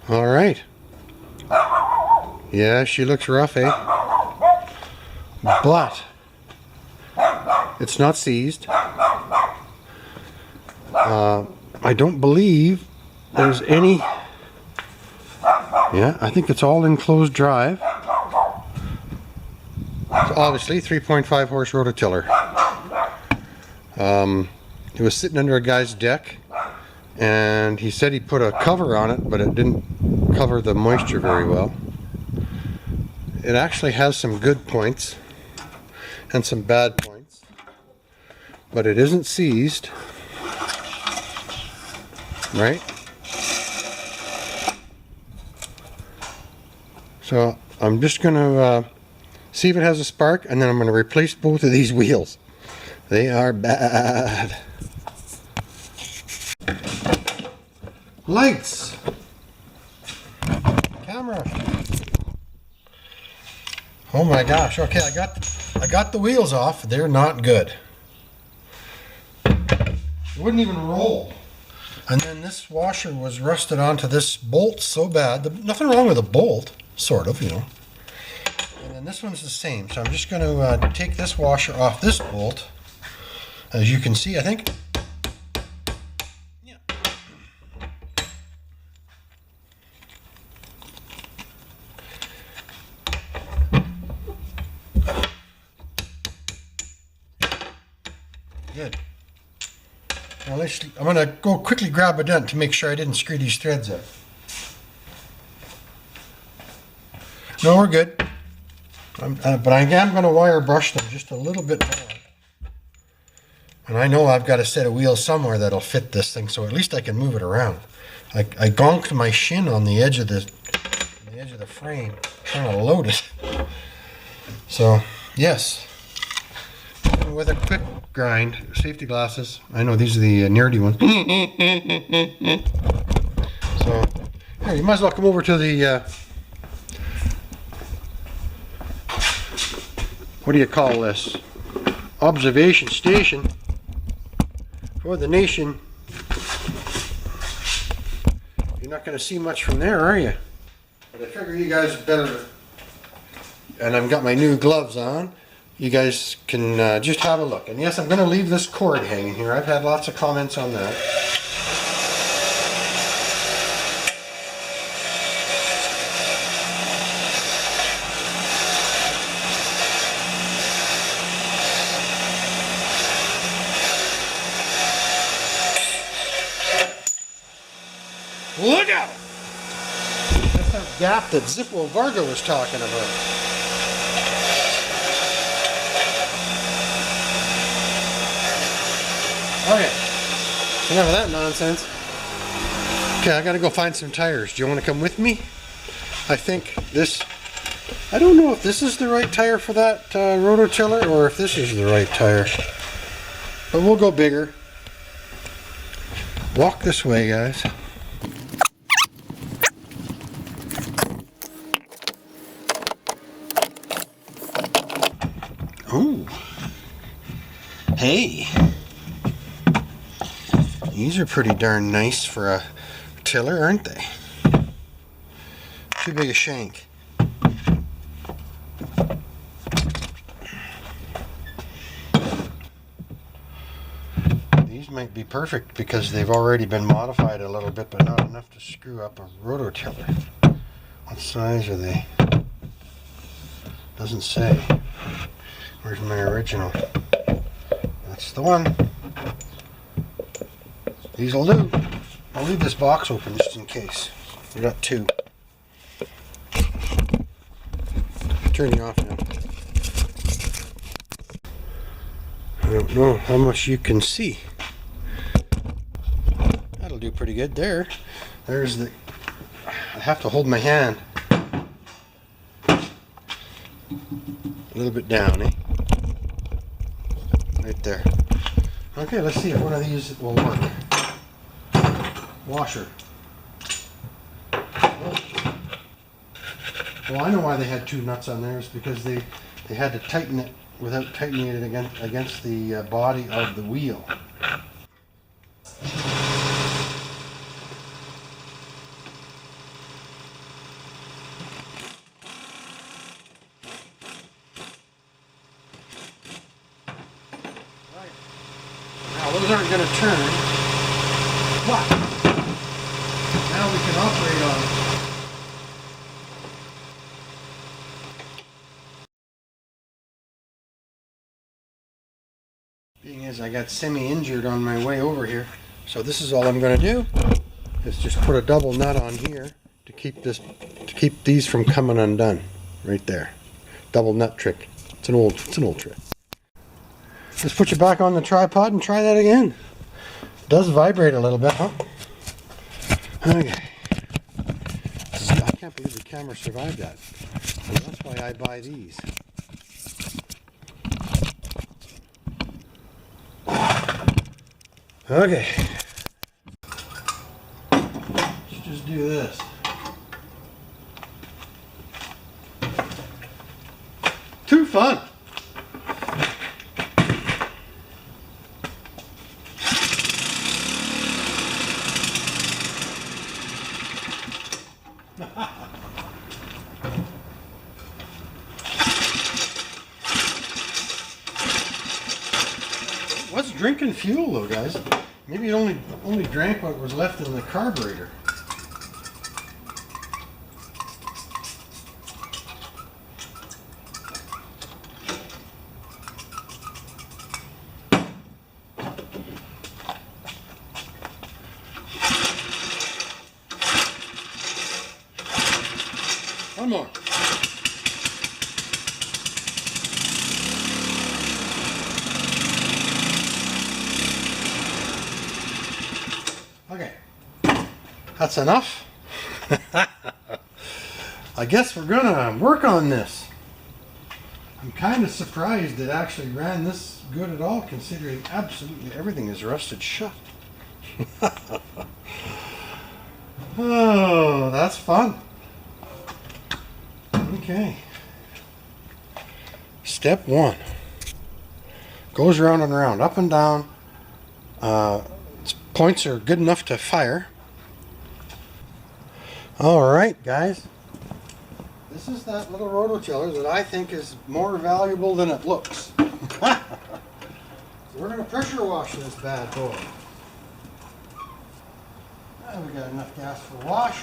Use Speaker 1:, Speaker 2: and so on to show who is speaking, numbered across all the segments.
Speaker 1: All right. Yeah, she looks rough, eh? But it's not seized. I don't believe there's any. Yeah, I think it's all enclosed drive. So obviously 3.5 horse rototiller. It was sitting under a guy's deck, and he said he put a cover on it, but it didn't cover the moisture very well. It actually has some good points and some bad points, but it isn't seized, right? So I'm just going to see if it has a spark, and then I'm going to replace both of these wheels. They are bad. Lights. Camera. Oh my gosh. Okay, I got the wheels off. They're not good. It wouldn't even roll. And then this washer was rusted onto this bolt so bad. Nothing wrong with the bolt, sort of, you know. And then this one's the same. So I'm just going to take this washer off this bolt. As you can see, I think. Yeah. Good. Now I'm going to go quickly grab a dent to make sure I didn't screw these threads up. No, we're good. But I am going to wire brush them just a little bit more. And I know I've got a set of wheels somewhere that'll fit this thing, so at least I can move it around. I gonked my shin on the edge of the frame, trying to load it. So yes, with a quick grind, safety glasses. I know these are the nerdy ones. So here, you might as well come over to the what do you call this? Observation station for the nation. You're not going to see much from there, are you? But I figure you guys better, and I've got my new gloves on, you guys can just have a look. And yes, I'm going to leave this cord hanging here. I've had lots of comments on that. Look out! That's that gap that Zippo Varga was talking about. Okay, enough of that nonsense. Okay, I gotta go find some tires. Do you want to come with me? I think this, I don't know if this is the right tire for that rototiller or if this is the right tire. But we'll go bigger. Walk this way, guys. Oh, hey, these are pretty darn nice for a tiller, aren't they? Too big a shank. These might be perfect because they've already been modified a little bit, but not enough to screw up a rototiller. What size are they? Doesn't say. Where's my original? That's the one. These'll do. I'll leave this box open just in case. We got two. Turn you off now. I don't know how much you can see. That'll do pretty good there. There's the... I have to hold my hand a little bit down, eh? Right there. Okay, let's see if one of these will work. Washer. Well, I know why they had two nuts on there. It's because they had to tighten it without tightening it against the body of the wheel. those aren't going to turn. But now we can operate on it. Being as I got semi-injured on my way over here, so this is all I'm going to do is just put a double nut on here to keep these from coming undone. Right there, double nut trick. It's an old trick. Let's put you back on the tripod and try that again. It does vibrate a little bit, huh? Okay. I can't believe the camera survived that. Well, that's why I buy these. Okay. Let's just do this. Too fun. What's drinking fuel though, guys? Maybe it only drank what was left in the carburetor. One more. Okay, that's enough. I guess we're gonna work on this. I'm kind of surprised it actually ran this good at all, considering absolutely everything is rusted shut. Oh, that's fun. Okay. Step one. Goes round and round, up and down. Points are good enough to fire. Alright, guys. This is that little rototiller that I think is more valuable than it looks. So we're going to pressure wash this bad boy. And we got enough gas for wash.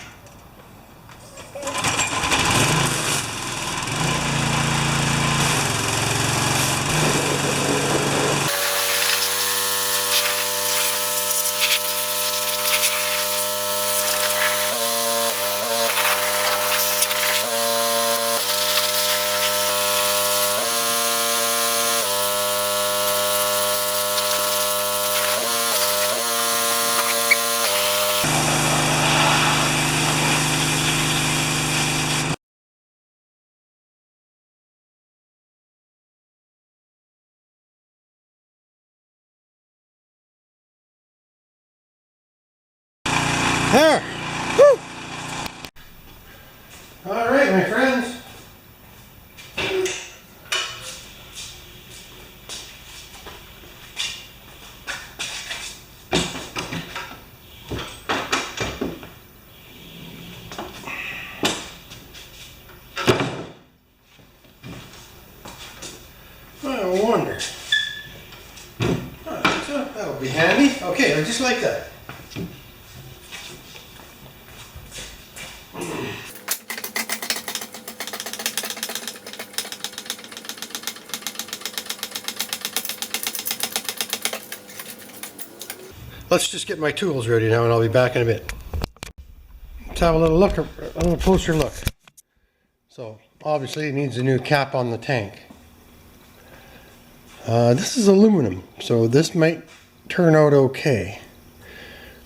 Speaker 1: There! Woo! Alright, my friends. I wonder. That'll be handy. Okay, just like that. Let's just get my tools ready now and I'll be back in a bit. Let's have a little look, a little closer look. So obviously it needs a new cap on the tank. This is aluminum, so this might turn out okay.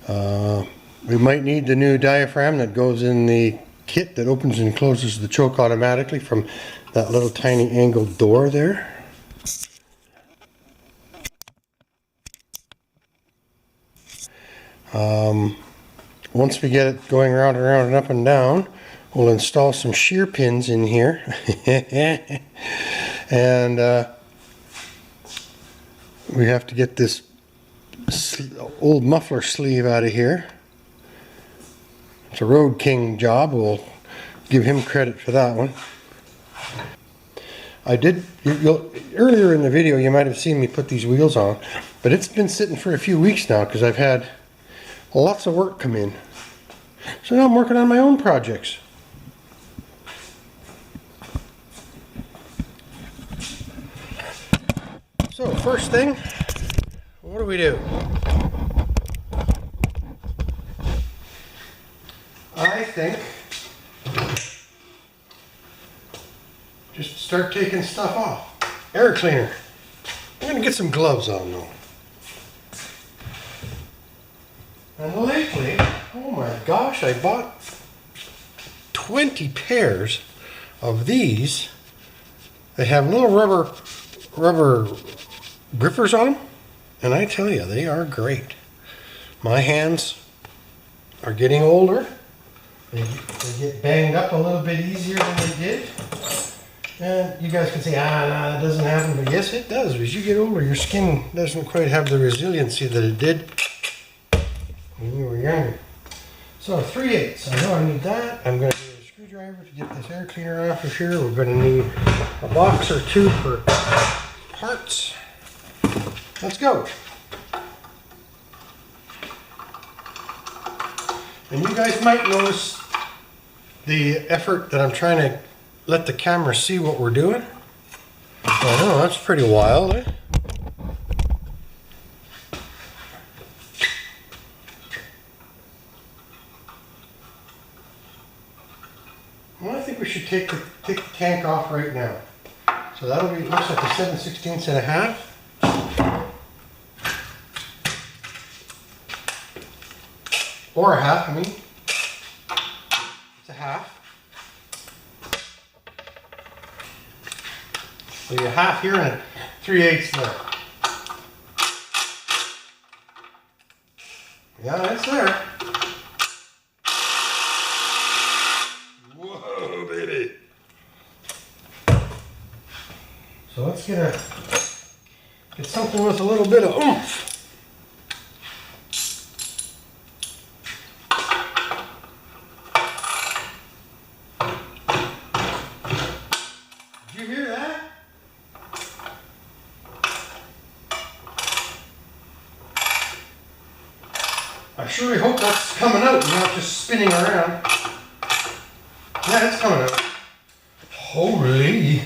Speaker 1: We might need the new diaphragm that goes in the kit that opens and closes the choke automatically from that little tiny angled door there. Once we get it going round and round and up and down, we'll install some shear pins in here. And we have to get this old muffler sleeve out of here. It's a Road King job. We'll give him credit for that one. Earlier in the video you might have seen me put these wheels on, but it's been sitting for a few weeks now because I've had lots of work come in. So now I'm working on my own projects. So first thing, what do? I think just start taking stuff off. Air cleaner. I'm going to get some gloves on though. And lately, oh my gosh, I bought 20 pairs of these. They have little rubber grippers on them, and I tell you, they are great. My hands are getting older. They get banged up a little bit easier than they did. And you guys can say, nah, that doesn't happen, but yes, it does. As you get older, your skin doesn't quite have the resiliency that it did when you were younger. So 3/8. I know I need that. I'm going to need a screwdriver to get this air cleaner off of here. We're going to need a box or two for parts. Let's go. And you guys might notice the effort that I'm trying to let the camera see what we're doing. I know, that's pretty wild, eh? Well, I think we should take the tank off right now. So that'll be, looks like a 7/16 and a half. Or a half, I mean. It's a half. So you half here and 3/8 there. Yeah, that's there. Whoa, baby. So let's get something with a little bit of oomph. Did you hear that? I surely hope that's coming out and not just spinning around. Yeah, it's coming out. Holy!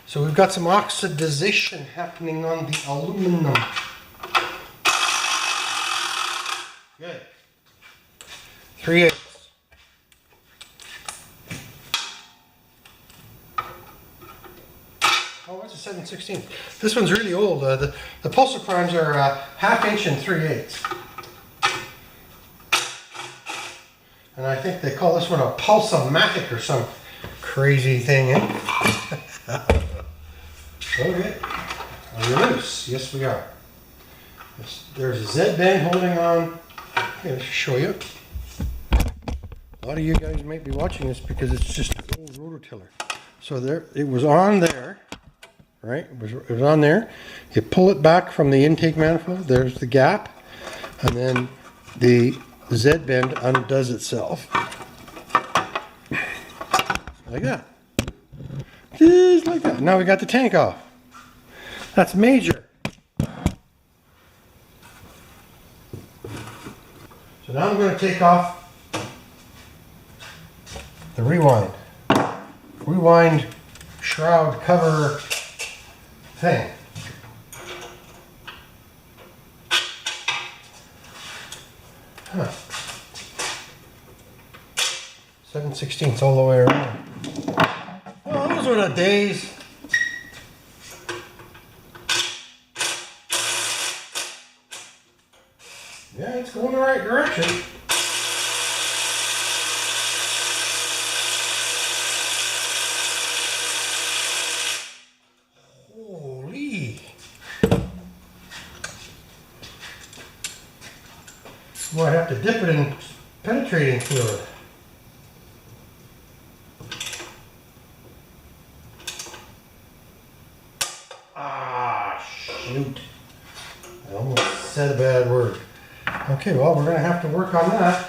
Speaker 1: So we've got some oxidization happening on the aluminum. Good. 3/8. Oh, that's a 7/16. This one's really old. The pulsar primes are 1/2 inch and 3/8. And I think they call this one a pulsomatic or some crazy thing, eh? Okay. Are you loose? Yes, we are. There's a Z bend holding on. Here, let's show you. A lot of you guys might be watching this because it's just an old rototiller. So there, it was on there, right? It was on there. You pull it back from the intake manifold. There's the gap, and then the Z bend undoes itself. Like that. Just like that. Now we got the tank off. That's major. So now I'm going to take off the rewind shroud cover thing. Huh. 7/16 all the way around. Oh, those were the days. Yeah, it's going the right direction. Holy. Well, I have to dip it in penetrating fluid. Ah, shoot. I almost said a bad word. Okay, well, we're going to have to work on that.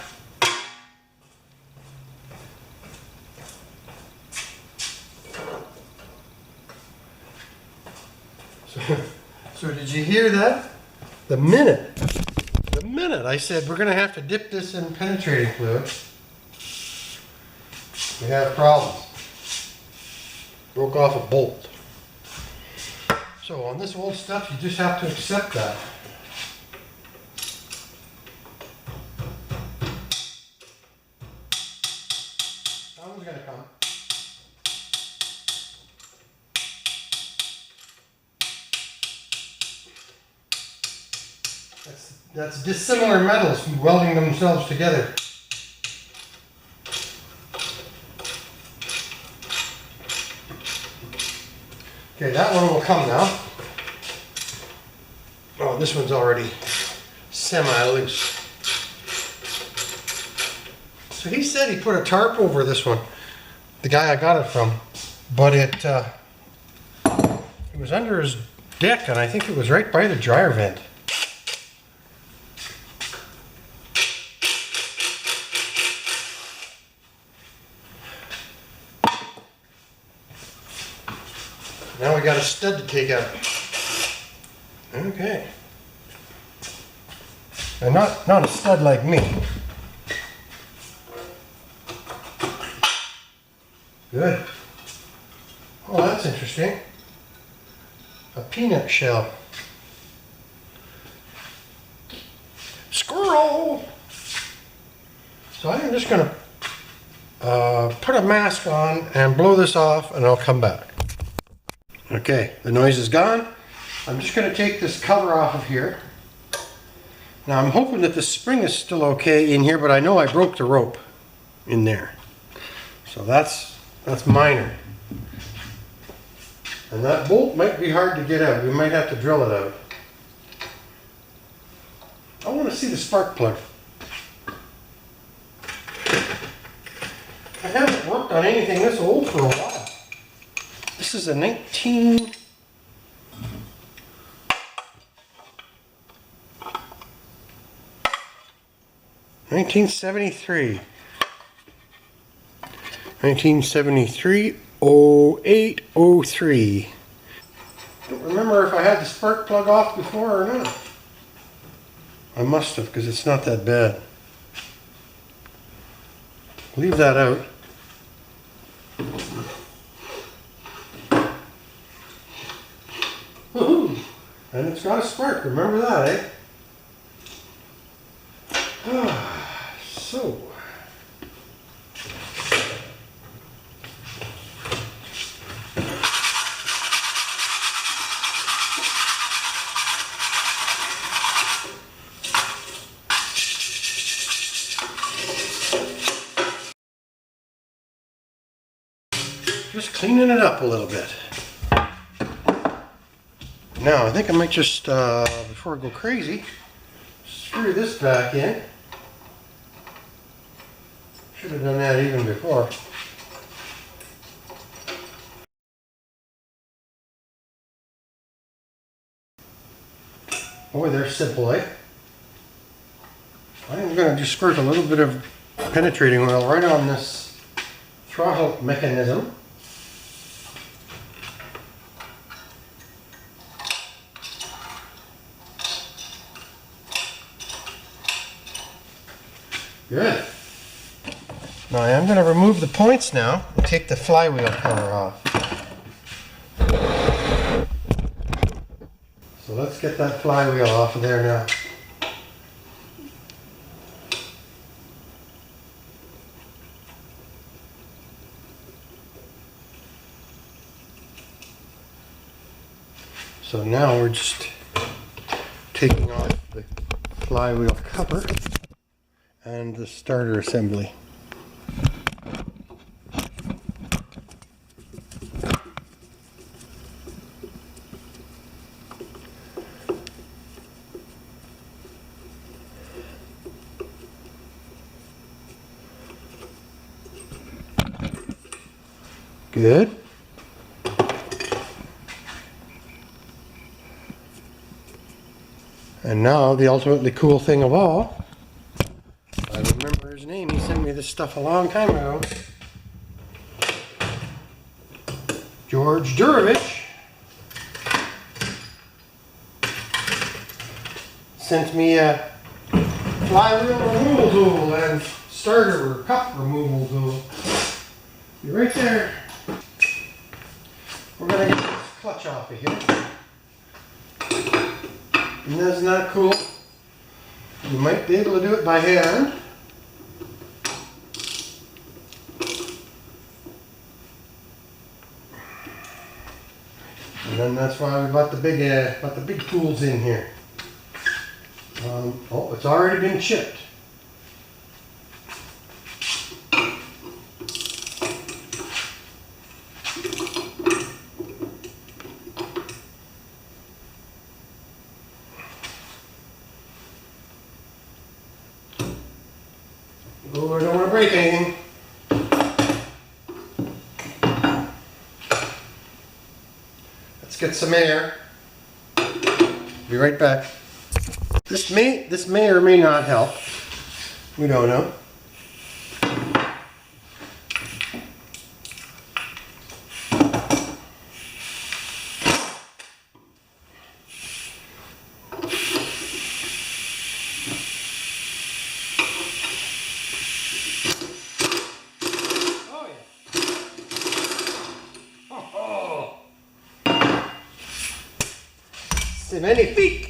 Speaker 1: So did you hear that? The minute I said we're going to have to dip this in penetrating fluid, we have problems. Broke off a bolt. So on this old stuff, you just have to accept that. That one's going to come. That's dissimilar metals welding themselves together. Okay, that one will come now. Oh, this one's already semi-loose. So he said he put a tarp over this one, the guy I got it from, but it was under his deck, and I think it was right by the dryer vent. Now we got a stud to take out. Okay. And not a stud like me. Good. Oh, that's interesting. A peanut shell. Squirrel! So I'm just going to put a mask on and blow this off, and I'll come back. Okay, the noise is gone. I'm just going to take this cover off of here. Now I'm hoping that the spring is still okay in here, but I know I broke the rope in there. So that's minor. And that bolt might be hard to get out. We might have to drill it out. I want to see the spark plug. I haven't worked on anything this old for a while. This is a 1973. 1973, 08, 03. Don't remember if I had the spark plug off before or not. I must have, because it's not that bad. Leave that out. Woohoo! And it's got a spark, remember that, eh? So. Just cleaning it up a little bit. Now, I think I might just, before I go crazy, screw this back in. Should have done that even before. Boy, they're simple, eh? I'm going to just squirt a little bit of penetrating oil right on this throttle mechanism. Good. Now I am going to remove the points now and take the flywheel cover off. So let's get that flywheel off of there now. So now we're just taking off the flywheel cover and the starter assembly. Good. And now the ultimately cool thing of all, I remember his name, he sent me this stuff a long time ago. George Durovich. sent me a flywheel removal tool and starter or cup removal tool. You're right there. We're going to get this clutch off of here. And isn't that cool? You might be able to do it by hand. And then that's why we got the big tools in here. Oh, it's already been chipped. Oh, I don't want to break anything. Let's get some air. Be right back. This may or may not help. We don't know. Oh yeah. Oh. So many feet.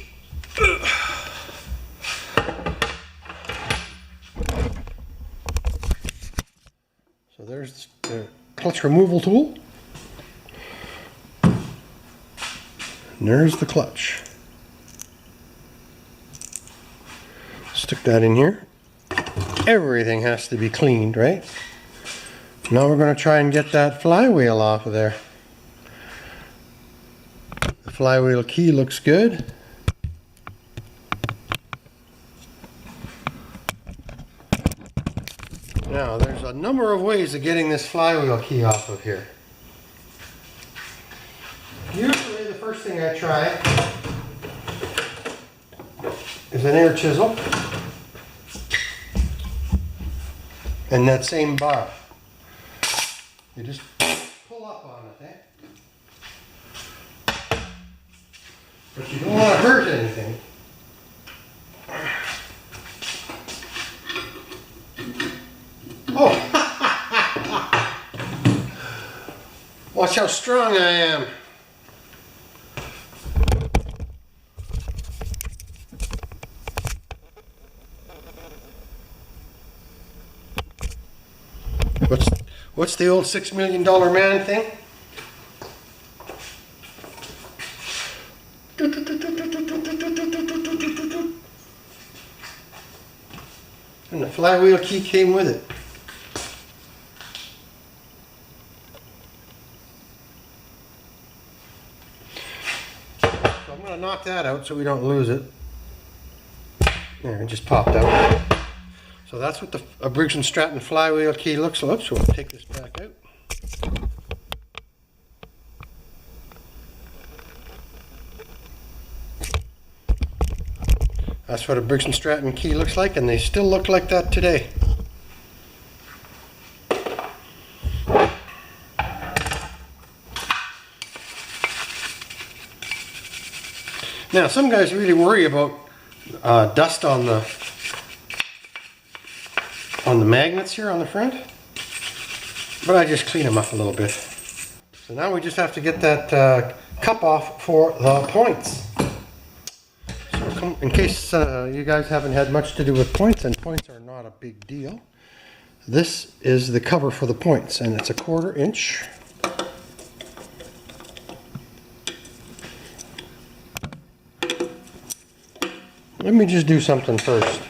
Speaker 1: So there's the clutch removal tool. And there's the clutch. Stick that in here. Everything has to be cleaned, right? Now we're going to try and get that flywheel off of there. The flywheel key looks good. Now, there's a number of ways of getting this flywheel key off of here. Usually the first thing I try is an air chisel and that same bar. You just pull up on it, eh? But you don't want to hurt anything. Oh! Watch how strong I am. What's the old $6 million man thing? And the flywheel key came with it. So I'm going to knock that out so we don't lose it. There, it just popped out. So that's what a Briggs & Stratton flywheel key looks like. So we'll take this back out. That's what a Briggs & Stratton key looks like, and they still look like that today. Now, some guys really worry about dust on the magnets here on the front, but I just clean them up a little bit. So now we just have to get that cup off for the points. So in case you guys haven't had much to do with points, and points are not a big deal, this is the cover for the points, and it's a 1/4 inch. Let me just do something first.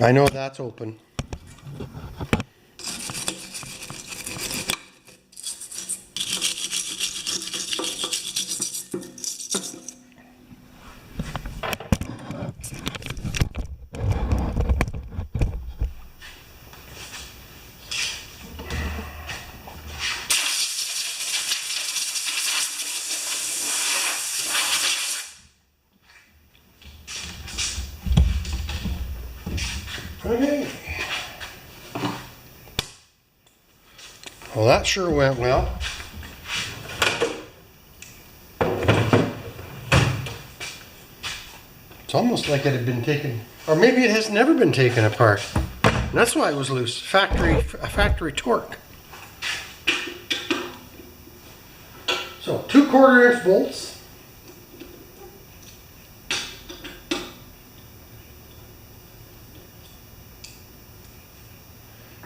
Speaker 1: I know that's open. Okay. Well, that sure went well. It's almost like it had been taken, or maybe it has never been taken apart. And that's why it was loose. A factory torque. So 2 1/4-inch bolts.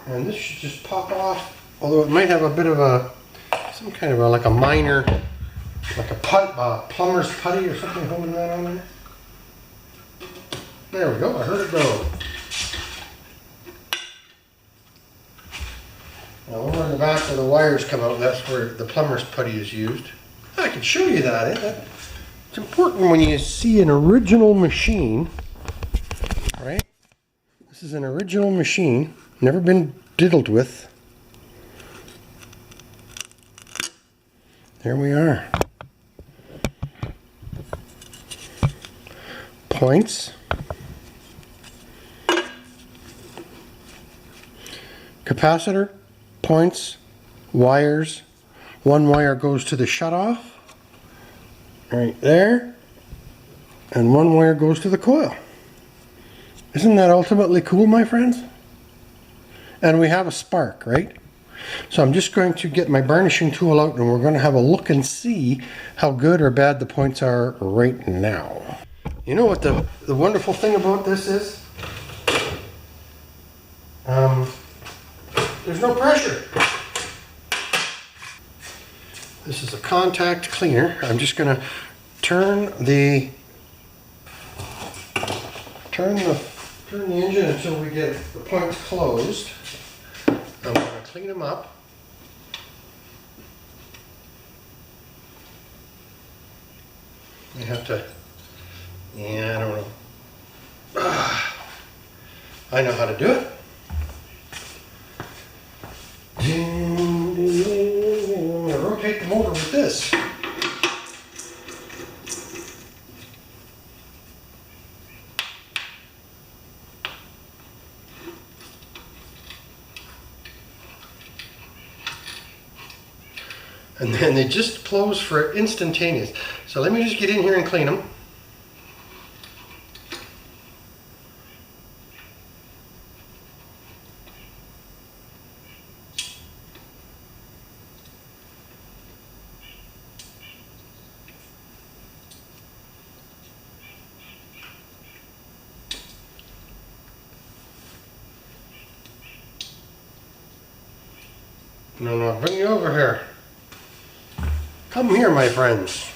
Speaker 1: And this should just pop off, although it might have a bit of some kind of like a minor, like a plumber's putty or something holding that on there. There we go, I heard it go. Now over in the back where the wires come out, that's where the plumber's putty is used. I can show you that. It's important when you see an original machine, right? This is an original machine, never been diddled with. There we are. Points. Capacitor, points, wires. One wire goes to the shutoff, right there, and one wire goes to the coil. Isn't that ultimately cool, my friends? And we have a spark, right? So I'm just going to get my varnishing tool out and we're going to have a look and see how good or bad the points are right now. You know what the wonderful thing about this is? There's no pressure. This is a contact cleaner. I'm just going to turn the engine until we get the points closed. I'm going to clean them up. You have to, yeah, I don't know. I know how to do it. I'm going to rotate the motor with this. And then they just close for instantaneous. So let me just get in here and clean them. No, bring you over here. Come here, my friends.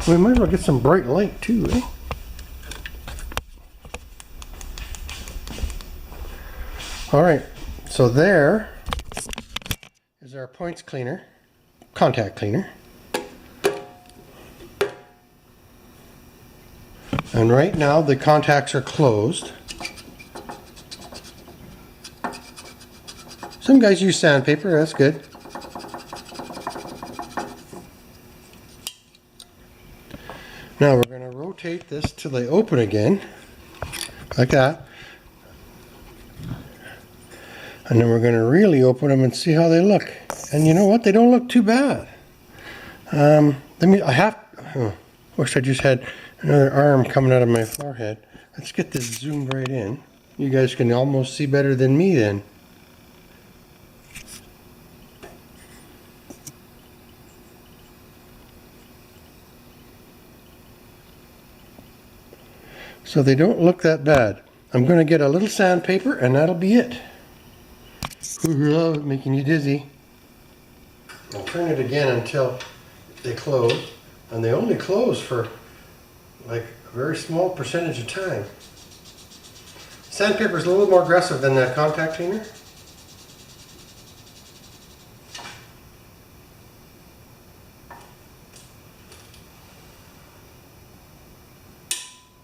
Speaker 1: We might as well get some bright light too, eh? Alright, so there is our points cleaner, contact cleaner. And right now the contacts are closed. Some guys use sandpaper, that's good. Now we're going to rotate this till they open again, like that. And then we're going to really open them and see how they look. And you know what? They don't look too bad. Wish I just had another arm coming out of my forehead. Let's get this zoomed right in. You guys can almost see better than me then. So they don't look that bad. I'm going to get a little sandpaper and that'll be it. Making you dizzy. I'll turn it again until they close. And they only close for like a very small percentage of time. Sandpaper is a little more aggressive than that contact cleaner.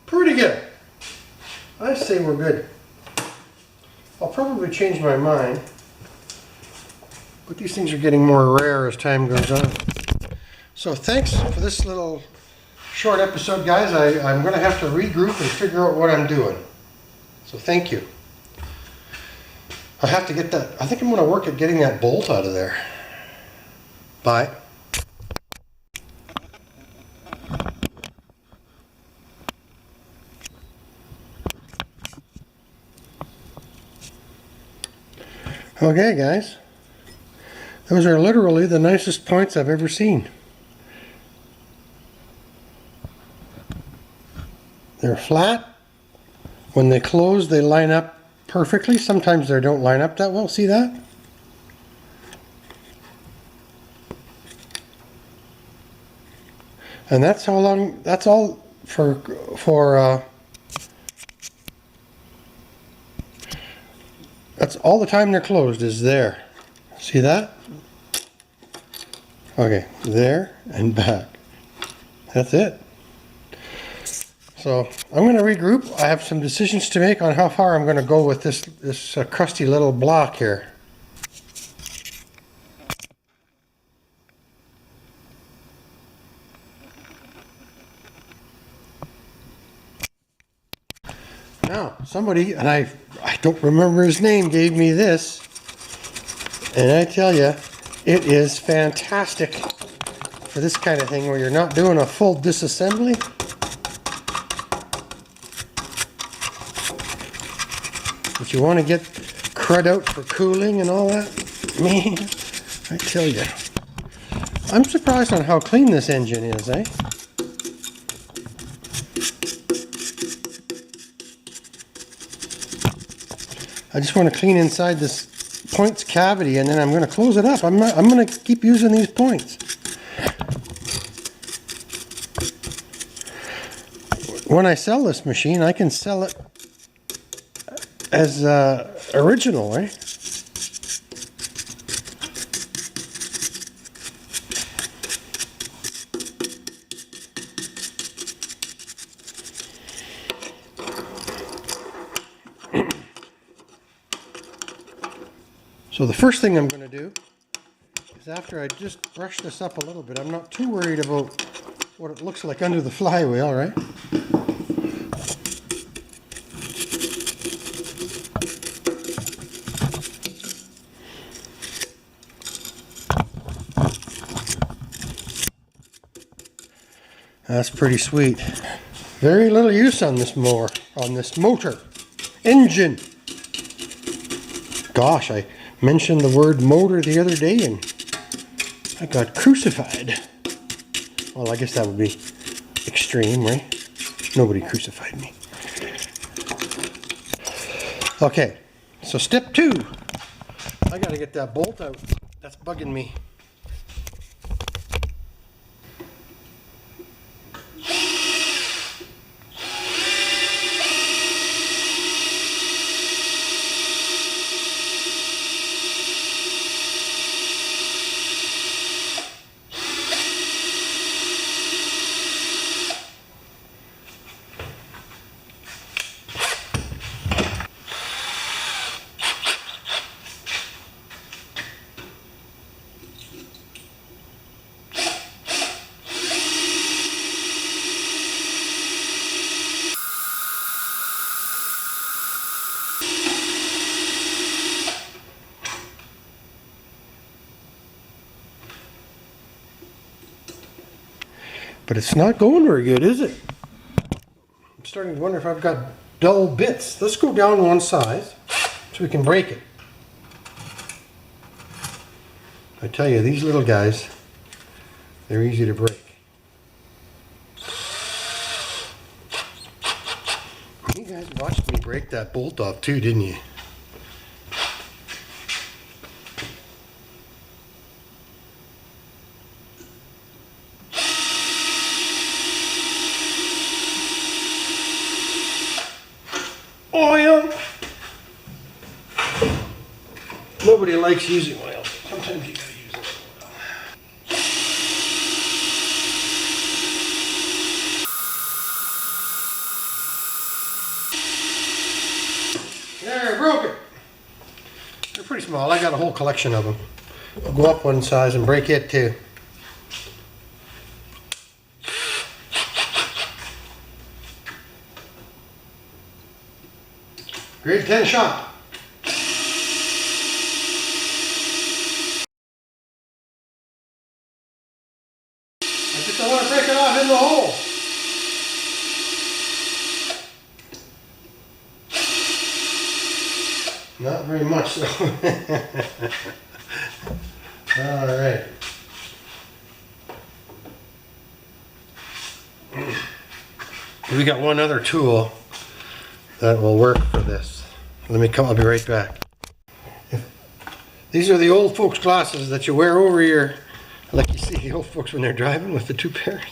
Speaker 1: Pretty good. I say we're good. I'll probably change my mind, but these things are getting more rare as time goes on. So thanks for this little short episode, guys. I'm going to have to regroup and figure out what I'm doing. So thank you. I have to get that. I think I'm going to work at getting that bolt out of there. Bye. Okay, guys. Those are literally the nicest points I've ever seen. They're flat. When they close, they line up perfectly. Sometimes they don't line up that well. See that? And that's how long. That's all for. That's all the time they're closed is there. See that? Okay, there and back. That's it. So I'm going to regroup. I have some decisions to make on how far I'm going to go with this crusty little block here. Now, somebody, and I don't remember his name, gave me this, and I tell you, it is fantastic for this kind of thing where you're not doing a full disassembly. But you want to get crud out for cooling and all that. Man, I tell you. I'm surprised on how clean this engine is, eh? I just want to clean inside this points cavity and then I'm going to close it up. I'm going to keep using these points. When I sell this machine, I can sell it as original, right? So the first thing I'm going to do is, after I just brush this up a little bit, I'm not too worried about what it looks like under the flywheel, right? That's pretty sweet. Very little use on this motor engine. Gosh, I mentioned the word motor the other day and I got crucified. Well, I guess that would be extreme, right? Nobody crucified me. Okay, so step 2. I gotta get that bolt out. That's bugging me. But it's not going very good, is it? I'm starting to wonder if I've got dull bits. Let's go down one side so we can break it. I tell you, these little guys, they're easy to break. You guys watched me break that bolt off too, didn't you? Oil! Nobody likes using oil. Sometimes you gotta use oil. There, I broke it. They're pretty small. I got a whole collection of them. I'll go up one size and break it too. Grade 10 shot. Not very much so. All right. We got one other tool that will work for this. I'll be right back. These are the old folks glasses that you wear over your, like you see the old folks when they're driving with the two pairs.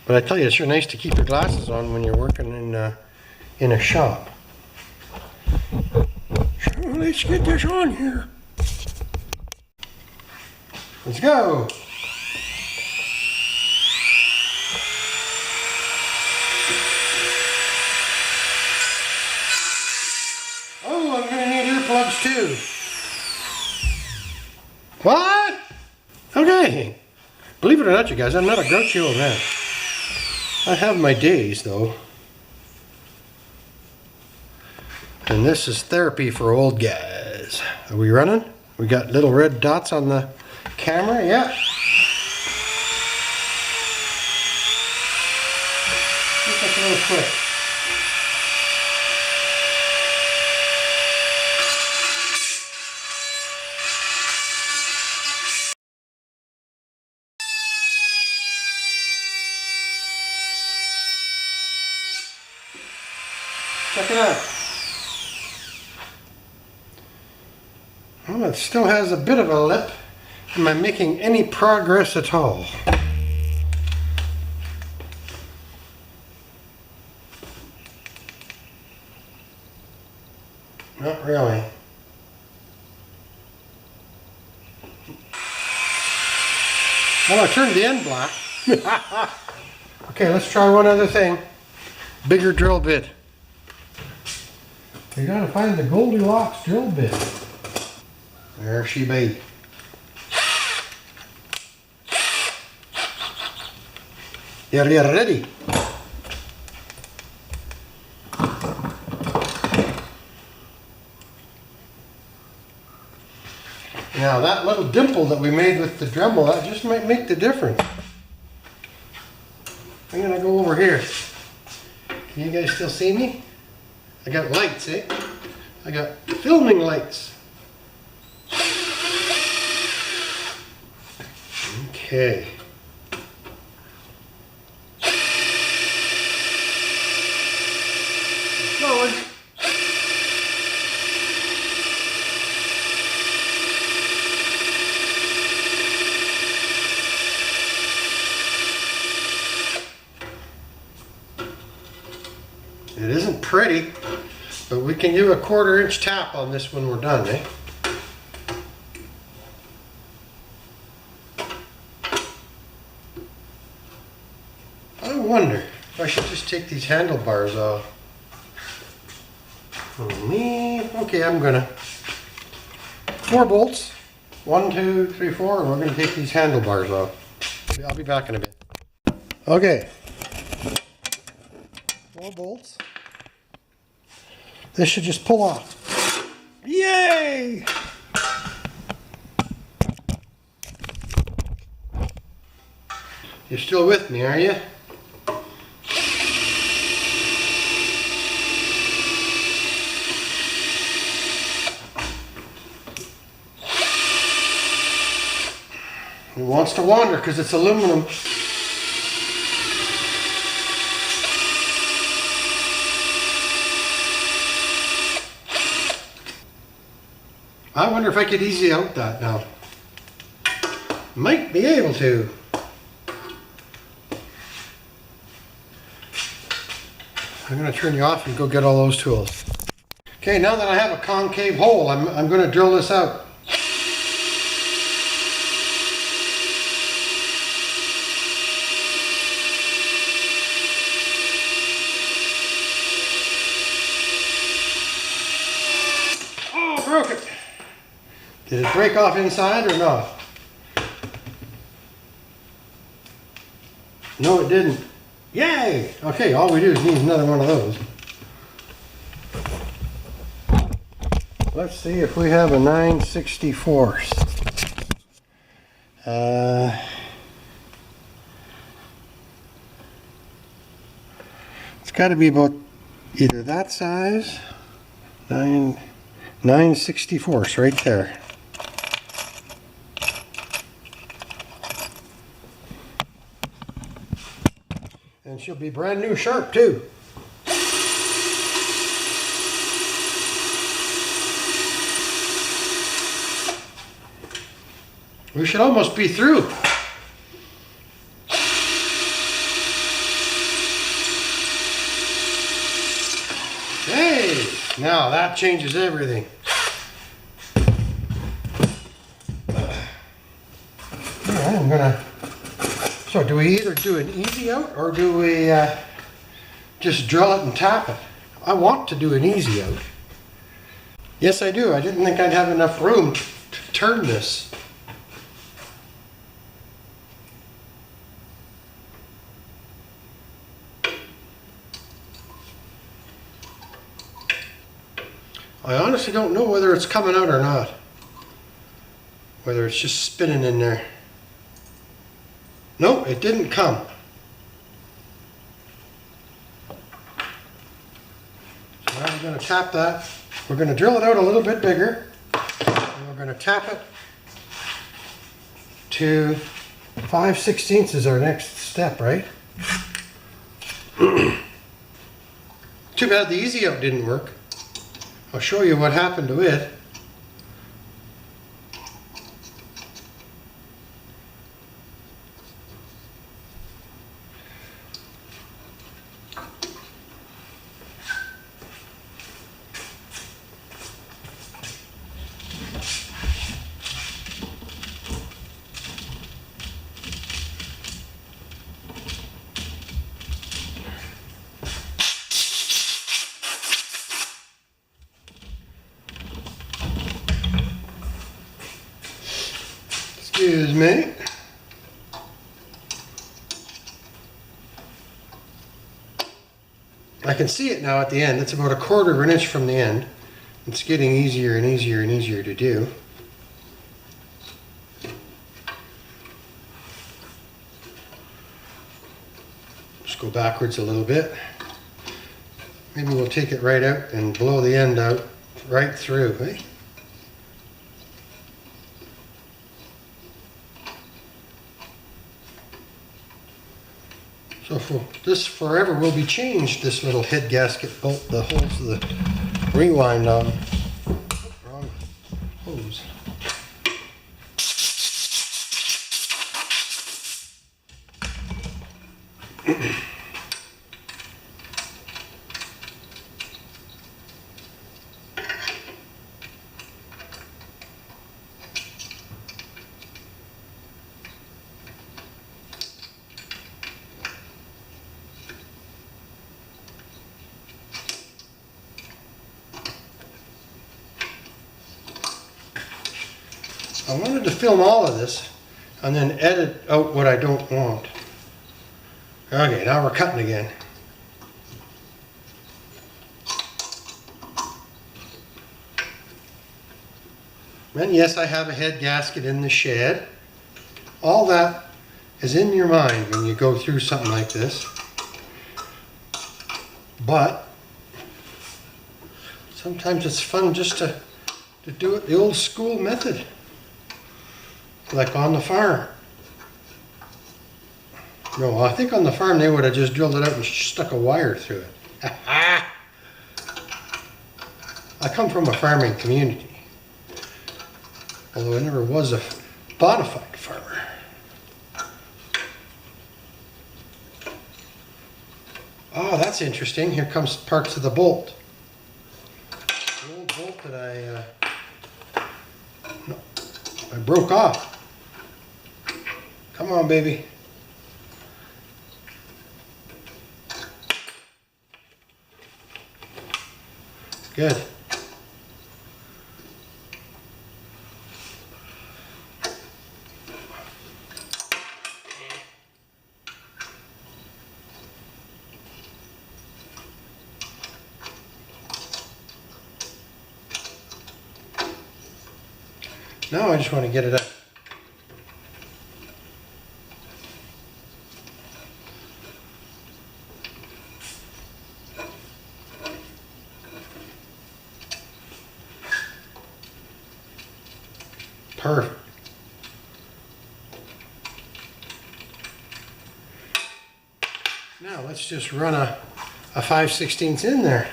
Speaker 1: But I tell you, it's sure nice to keep your glasses on when you're working in a shop. So let's get this on here. Let's go. Oh, I'm gonna need earplugs too. What? Okay. Believe it or not, you guys, I'm not a grouchy old man. I have my days, though. And this is therapy for old guys. Are we running? We got little red dots on the camera, yeah. That's a little quick. Check it out. Well, it still has a bit of a lip. Am I making any progress at all? Not really. Well, I turned the end black. Okay, let's try one other thing. Bigger drill bit. You gotta find the Goldilocks drill bit. There she be. Are you ready? Now that little dimple that we made with the Dremel, that just might make the difference. I'm gonna go over here. Can you guys still see me? I got lights, eh? I got filming lights. Okay. Going. It isn't pretty, but we can do a 1/4 inch tap on this when we're done, eh? I wonder if I should just take these handlebars off. Okay, I'm gonna. 4 bolts. 1, 2, 3, 4, and we're gonna take these handlebars off. I'll be back in a bit. Okay. 4 bolts. This should just pull off. Yay! You're still with me, are you? It wants to wander because it's aluminum. I wonder if I could easy out that now. Might be able to. I'm going to turn you off and go get all those tools. Okay, now that I have a concave hole, I'm going to drill this out. Oh, broke it. Did it break off inside or not? No, it didn't. Yay! Okay, all we do is need another one of those. Let's see if we have a 9/64. It's got to be about either that size, 9, 9/64 right there. And she'll be brand new sharp too. We should almost be through. Hey, now that changes everything. I'm gonna. So do we either do an easy out or do we just drill it and tap it? I want to do an easy out. Yes, I do. I didn't think I'd have enough room to turn this. I honestly don't know whether it's coming out or not. Whether it's just spinning in there. No, it didn't come. So now we're going to tap that. We're going to drill it out a little bit bigger. And we're going to tap it to 5/16 is our next step, right? Too bad the easy out didn't work. I'll show you what happened to it. Excuse me. I can see it now at the end. It's about 1/4 of an inch from the end. It's getting easier and easier and easier to do. Just go backwards a little bit. Maybe we'll take it right out and blow the end out right through, eh? So this forever will be changed, this little head gasket bolt, the holes of the rewind on. Wrong hose. I wanted to film all of this and then edit out what I don't want. Okay, now we're cutting again. And yes, I have a head gasket in the shed. All that is in your mind when you go through something like this. But sometimes it's fun just to do it the old school method. Like on the farm. No, I think on the farm they would have just drilled it out and stuck a wire through it. I come from a farming community. Although I never was a bona fide farmer. Oh, that's interesting. Here comes parts of the bolt. The old bolt that I broke off. Come on, baby. Good. Now I just want to get it out. Perfect. Now let's just run a 5/16 in there.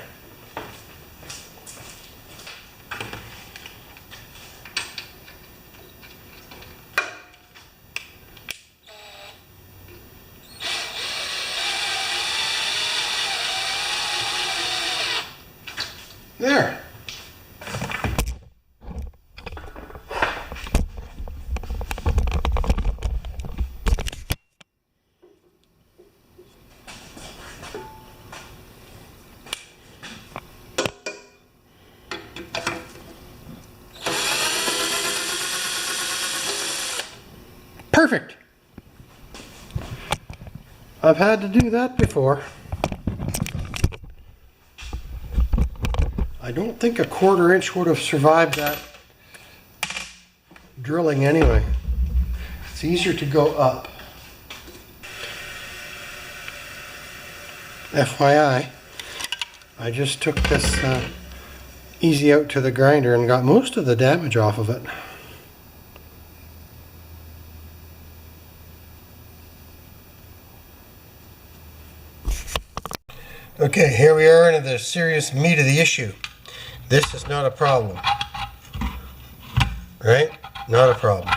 Speaker 1: There. Perfect. I've had to do that before. I don't think a 1/4 inch would have survived that drilling anyway. It's easier to go up. FYI, I just took this easy out to the grinder and got most of the damage off of it. Okay, here we are into the serious meat of the issue. This is not a problem. Right? Not a problem.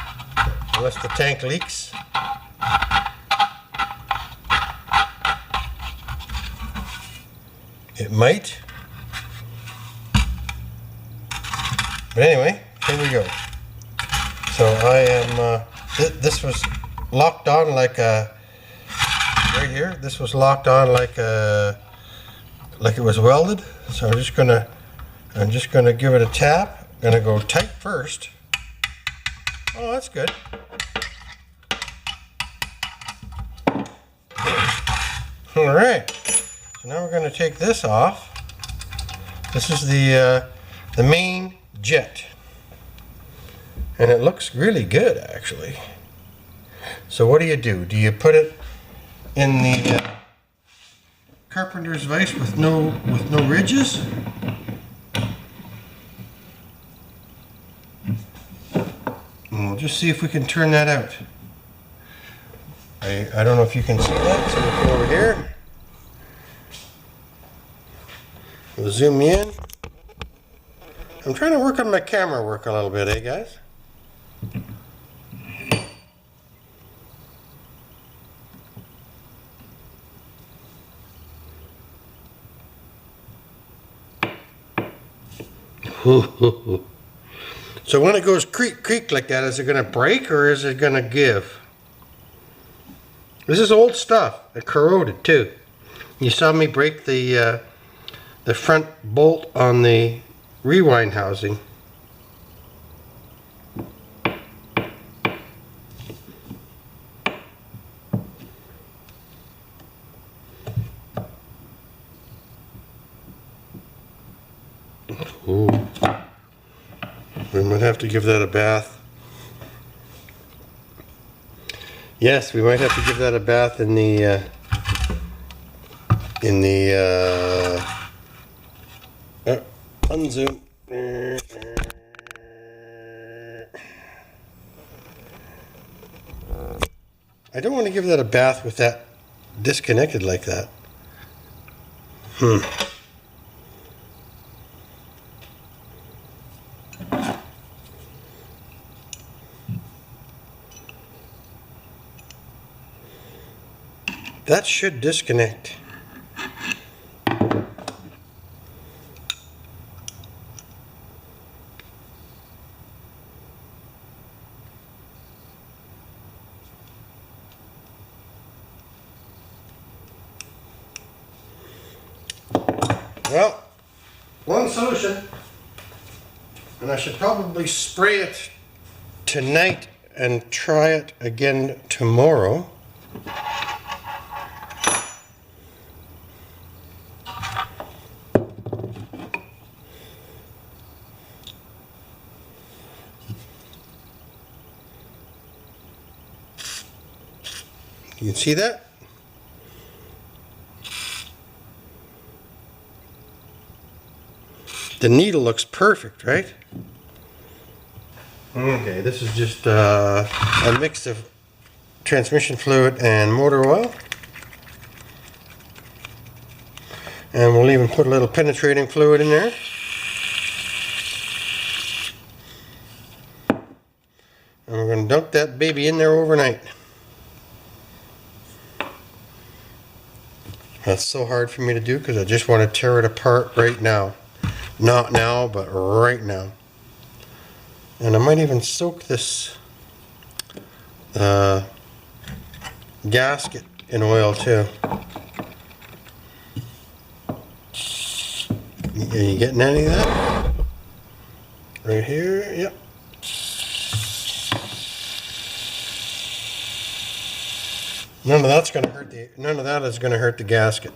Speaker 1: Unless the tank leaks. It might. But anyway, here we go. So I am, this was locked on like a, right here, this was locked on like a, like it was welded. So I'm just gonna give it a tap. Gonna go tight first. Oh, that's good. All right. So now we're gonna take this off. This is the main jet, and it looks really good actually. So what do? Do you put it in the carpenter's vise with no ridges? And we'll just see if we can turn that out. I don't know if you can see that, so we'll go over here. We'll zoom in. I'm trying to work on my camera work a little bit, eh guys? So when it goes creak creak like that, is it going to break or is it going to give? This is old stuff. It corroded too. You saw me break the front bolt on the rewind housing. Ooh. We might have to give that a bath. Yes, we might have to give that a bath in the unzoom. I don't want to give that a bath with that disconnected like that. That should disconnect. Well, one solution, and I should probably spray it tonight and try it again tomorrow. You can see that? The needle looks perfect, right? Okay, this is just a mix of transmission fluid and motor oil. And we'll even put a little penetrating fluid in there. And we're going to dunk that baby in there overnight. That's so hard for me to do because I just want to tear it apart right now. Not now, but right now. And I might even soak this gasket in oil too. Are you getting any of that? Right here, yep. None of that is going to hurt the gasket.